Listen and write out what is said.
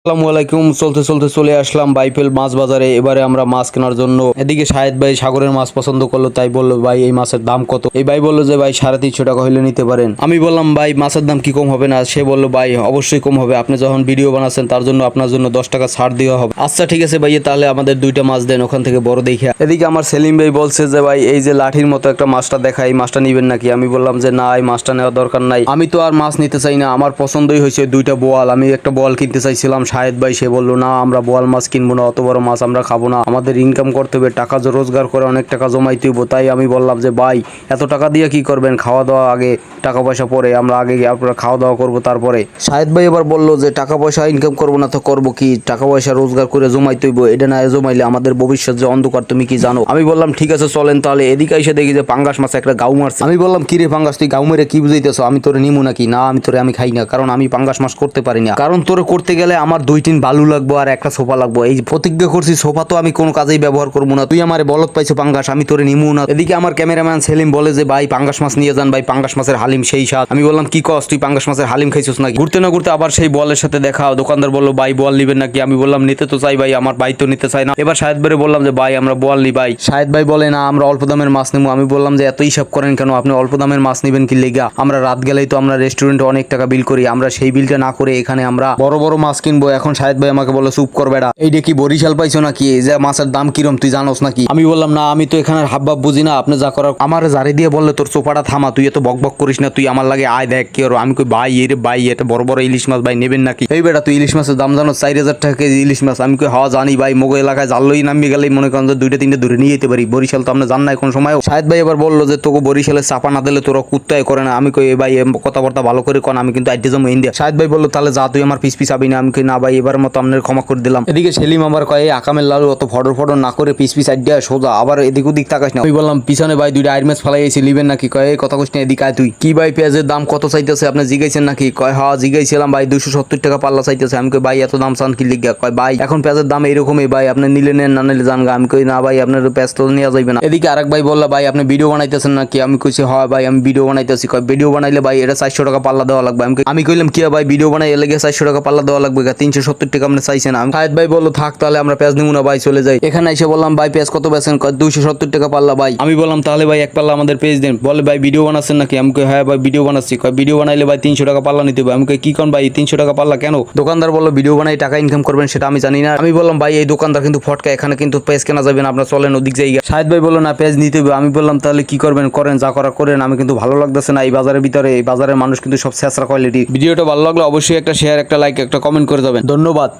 আসসালামু আলাইকুম। চলতে চলতে চলে আসলাম বাইফেল মাছ বাজারে। এবারে আমরা মাছ কেনার জন্য এদিকে শাহেদ ভাই সাগরের মাছ পছন্দ করলো, তাই বললো ভাই এই মাছের দাম কত। এই ভাই বললো যে ভাই 350 টাকা হলে নিতে পারেন। আমি বললাম ভাই মাছের দাম কি কম হবে না? সে বললো ভাই অবশ্যই কম হবে, আপনি যখন ভিডিও বানাচ্ছেন তার জন্য আপনার জন্য 10 টাকা ছাড় দেওয়া হবে। আচ্ছা ঠিক আছে ভাই, তাহলে আমাদের 2টা মাছ দেন ওখান থেকে বড় দেখে। এদিকে আমার সেলিম ভাই বলছে যে ভাই এই যে লাঠির মতো একটা মাছটা দেখা, এই মাছটা নিবেন নাকি? আমি বললাম যে না, এই মাছটা নেওয়ার দরকার নাই, আমি তো আর মাছ নিতে চাই না, আমার পছন্দই হয়েছে 2টা বোয়াল। আমি একটা বোয়াল কিনতে চাইছিলাম, শাহেদ ভাই সে বললো না আমরা বোয়াল মাছ কিনবো না, অত বড় মাছ আমরা খাবো না, আমাদের ইনকাম করতে হবে, টাকা রোজগার করে অনেক টাকা জমাইতে হইব। তাই আমি বললাম যে ভাই এত টাকা দিয়ে কি করবেন, খাওয়া দাওয়া আগে, টাকা পয়সা পরে, আমরা আগে আপনারা খাওয়া দাওয়া করবো তারপরে। শাহেদ ভাই এবার বললো যে টাকা পয়সা ইনকাম করবো না তো করবো কি, টাকা পয়সা রোজগার করে জমাইতে হইব, এটা না জমাইলে আমাদের ভবিষ্যৎ যে অন্ধকার তুমি কি জানো। আমি বললাম ঠিক আছে চলেন তাহলে। এদিকে এসে দেখি যে পাঙ্গাস মাছ একটা গাউ মারছে। আমি বললাম কিরে পাঙ্গাস, তুই গাউ মেরে কি বুঝাইতেছো? আমি তোরে নিমু নাকি? না আমি খাই না, কারণ আমি পাঙ্গাস মাছ করতে পারি না, কারণ তোরে করতে গেলে আমার 2-3 বালু লাগবো আর একটা সোফা লাগবো। এই প্রতিজ্ঞা করছি সোফা তো আমি কোনো কাজেই ব্যবহার করবো না, তুই আমারে বলত পাইছো পাঙ্গাস, আমি তোরে নিমু না। এদিকে আমার ক্যামেরাম্যান সেলিম বলে যে ভাই পাঙ্গাস মাছ নিয়ে যান, ভাই পাঙ্গাস মাছের হালিম সেই স্বাদ। আমি বললাম কি কস, তুই পাঙ্গাস মাছের হালিম খাইছিস নাকি? ঘুরতে না ঘুরতে আবার সেই বলের সাথে দেখা। দোকানদার বললো ভাই বল নিবেন নাকি? আমি বললাম নিতে তো চাই ভাই, আমার ভাই তো নিতে চাই না। এবার শাহেদ ভাই বললাম যে ভাই আমরা বল নি ভাই। শাহেদ ভাই বলে না আমরা অল্প দামের মাছ নেবো। আমি বললাম যে এত হিসাব করেন কেন, আপনি অল্প দামের মাছ নিবেন কি লেগা? আমরা রাত গেলেই তো আমরা রেস্টুরেন্টে অনেক টাকা বিল করি, আমরা সেই বিলটা না করে এখানে আমরা বড় বড় মাছ কিনবো। এখন শাহেদ ভাই আমাকে বলে চুপ কর বেটা, এইটা কি বরিশাল পাইছো নাকি? এই যে মাছের দাম কিরম তুই জানোস নাকি? আমি বললাম না আমি তো এখানে হাবভাব বুঝি না, আপনি যা করার। আমার জারি দিয়ে বললে তোর চোপাটা থামা, তুই এত বক বক করিস না, তুই আমার লাগে আয় দেখ কি আর। আমি কই ভাই এর ভাই এটা বড় বড় ইলিশ মাছ ভাই নেবেন নাকি? এই বেটা তুই ইলিশ মাছের দাম জানো 4000 টাকা কেজি ইলিশ মাছ? আমি কই হওয়া জানি ভাই, মোগো এলাকায় জানলই নামিয়ে গেলেই মনে করেন যে 2-3টা ধরে নিয়ে যেতে পারি, বরিশাল তো আমরা জান না এখন সময়। শাহেদ ভাই এবার বললো যে তোকে বরিশালে চাপা না দিলে তোরা কুত্তায় করে না। আমি কই ভাই কথাবার্তা ভালো করে কন, আমি কিন্তু আইতে যাবো ইন্ডিয়া। শাহেদ ভাই বললো তাহলে যা, তুই আমার পিস পিস আবি না। আমি কই না ভাই এবার মতো আপনার ক্ষমা করে দিলাম। এদিকে সেলিম আবার কয় আকামের লালু অত ফডর ফডর না করে পিস পিস আইডিয়া সোজা, আবার এদিক ওদিক তাকাস না। আমি বললাম পিছনে ভাই 2টা আইরমেস ফেলাই এসে লিবেন নাকি? কয় কথা কইস না, এদিকে আয় তুই। কি ভাই পেঁয়াজের দাম কত চাইতেছে আপনি জিগাইছেন নাকি? কয় হ্যাঁ জিগাইছিলাম ভাই, 270 টাকা পাল্লা চাইতেছে। আমি কই ভাই এত দাম চান কি লিগা? কয় ভাই এখন পেঁয়াজের দাম এরকমই ভাই, আপনি নিলে নেন না নিলে জানগা। আমি কই না ভাই আপনার পেঁয়াজ তো নেওয়া যাইবে না। এদিকে আরেক ভাই বললা ভাই আপনি ভিডিও বানাইতেছেন নাকি? আমি কইছি হ্যাঁ ভাই আমি ভিডিও বানাইতেছি। কয় ভিডিও বানাইলে ভাই এটা 400 টাকা পাল্লা দেওয়া লাগবে। আমি কইলাম কি ভাই ভিডিও বানাই এলে 400 টাকা পাল্লা দেওয়া লাগবে, 370 টাকা আপনি চাইছেন। আমি শাহেদ ভাই বললো থাক তাহলে আমরা পেঁয়াজ নিবো না ভাই, চলে যাই। এখানে এসে বললাম ভাই পেঁয়াজ কত বেচেন? 270 টাকা পাল্লা ভাই। আমি বললাম তাহলে ভাই এক পাল্লা আমাদের পেঁয়াজ দেন। বলে ভাই ভিডিও বানাচ্ছেন নাকি? আমি কই হ্যাঁ ভাই ভিডিও বানাচ্ছি। কয় ভিডিও বানাইলে ভাই 300 টাকা পাল্লা নিতে হবে। আমি কই কি কোন ভাই 300 টাকা পাল্লা কেন? দোকানদার বললো ভিডিও বানাই টাকা ইনকাম করবেন সেটা আমি জানি না। আমি বললাম ভাই এই দোকানদার কিন্তু ফটকা, এখানে কিন্তু পেঁয়াজ কেনা যাবে না, আপনার চলেন ওদিক জায়গা। শাহেদ ভাই বললো না পেঁয়াজ নিতে হবে। আমি বললাম তাহলে কি করবেন করেন, যা করা করেন, আমি কিন্তু ভালো লাগতেছে না এই বাজারের ভিতরে। এই বাজারের মানুষ কিন্তু সব ছেঁচড়া কোয়ালিটি। ভিডিওটা ভালো লাগলো অবশ্যই একটা শেয়ার, একটা লাইক, একটা কমেন্ট করে যাবেন। ধন্যবাদ।